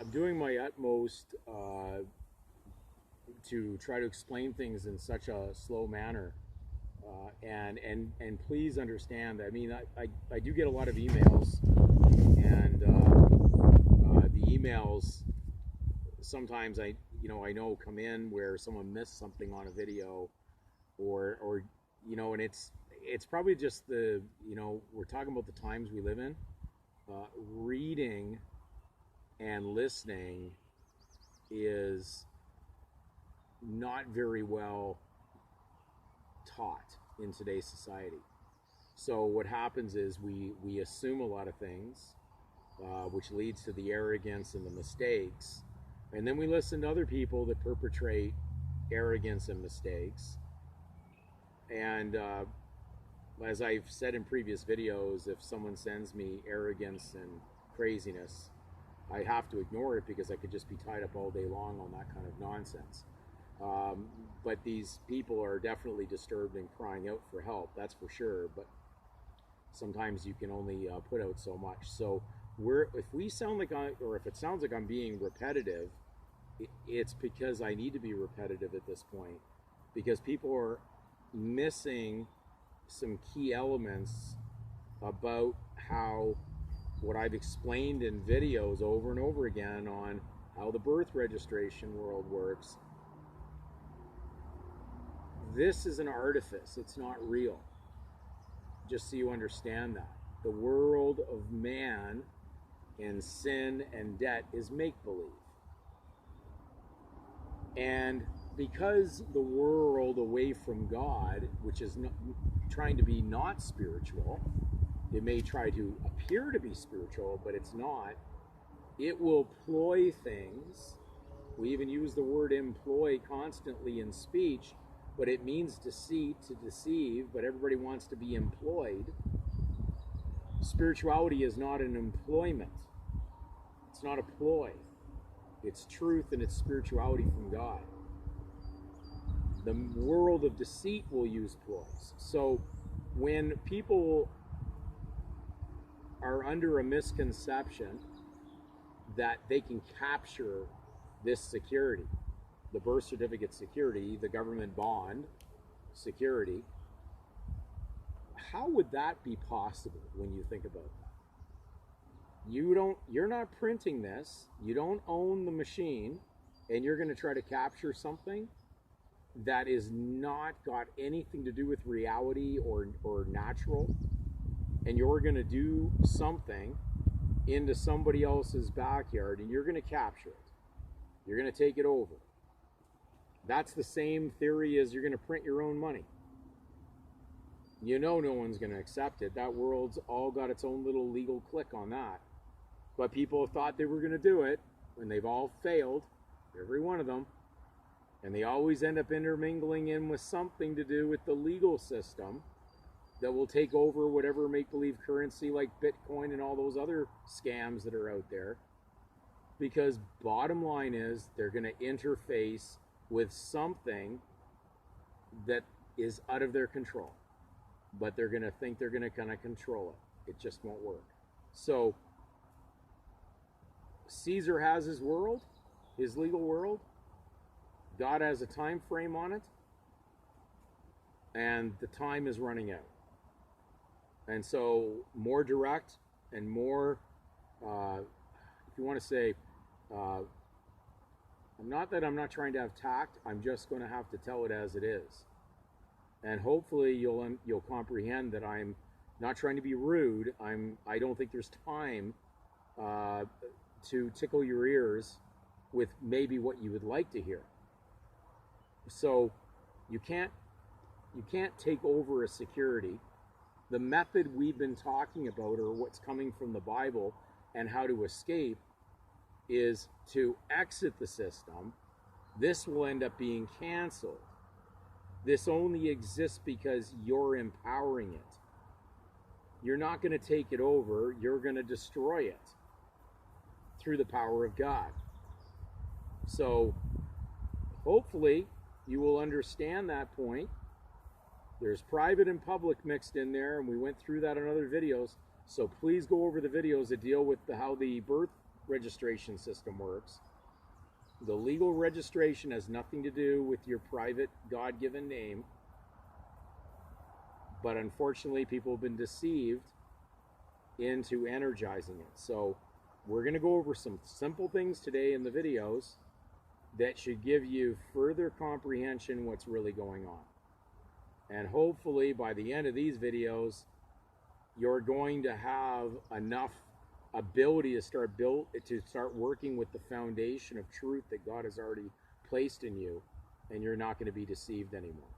I'm doing my utmost to try to explain things in such a slow manner. And please understand, I mean, I do get a lot of emails, and the emails sometimes I know come in where someone missed something on a video, or and it's probably just we're talking about the times we live in. Reading and listening is not very well taught in today's society. So what happens is we assume a lot of things, which leads to the arrogance and the mistakes, and then we listen to other people that perpetrate arrogance and mistakes. And as I've said in previous videos, if someone sends me arrogance and craziness, I have to ignore it, because I could just be tied up all day long on that kind of nonsense. But these people are definitely disturbed and crying out for help, that's for sure. But sometimes you can only put out so much. So if we sound like or if it sounds like I'm being repetitive, it's because I need to be repetitive at this point, because people are missing some key elements about how what I've explained in videos over and over again on how the birth registration world works. This is an artifice, it's not real. Just so you understand that. The world of man and sin and debt is make-believe. And because the world away from God, which is trying to be not spiritual, it may try to appear to be spiritual, but it's not. It will ploy things. We even use the word employ constantly in speech, but it means deceit, to deceive, but everybody wants to be employed. Spirituality is not an employment. It's not a ploy. It's truth, and it's spirituality from God. The world of deceit will use ploys. So when people are under a misconception that they can capture this security, the birth certificate security, the government bond security, how would that be possible when you think about that? You're not printing this, you don't own the machine, and you're going to try to capture something that is not got anything to do with reality or natural, and you're going to do something into somebody else's backyard, and you're going to capture it. You're going to take it over. That's the same theory as you're going to print your own money. No one's going to accept it. That world's all got its own little legal clique on that. But people have thought they were going to do it, and they've all failed, every one of them. And they always end up intermingling in with something to do with the legal system that will take over whatever make-believe currency like Bitcoin and all those other scams that are out there. Because bottom line is, they're going to interface with something that is out of their control. But they're going to think they're going to kind of control it. It just won't work. So Caesar has his world, his legal world. God has a time frame on it, and the time is running out. And so more direct and more, if you want to say, not that I'm not trying to have tact, I'm just going to have to tell it as it is. And hopefully you'll comprehend that I'm not trying to be rude. I don't think there's time to tickle your ears with maybe what you would like to hear. So you can't take over a security. The method we've been talking about, or what's coming from the Bible, and how to escape, is to exit the system. This will end up being canceled. This only exists because you're empowering it. You're not going to take it over. You're going to destroy it through the power of God. So hopefully you will understand that point. There's private and public mixed in there, and we went through that in other videos. So please go over the videos that deal with how the birth registration system works. The legal registration has nothing to do with your private God-given name, but unfortunately people have been deceived into energizing it. So we're going to go over some simple things today in the videos that should give you further comprehension what's really going on. And hopefully by the end of these videos, you're going to have enough ability to start working with the foundation of truth that God has already placed in you, and you're not going to be deceived anymore.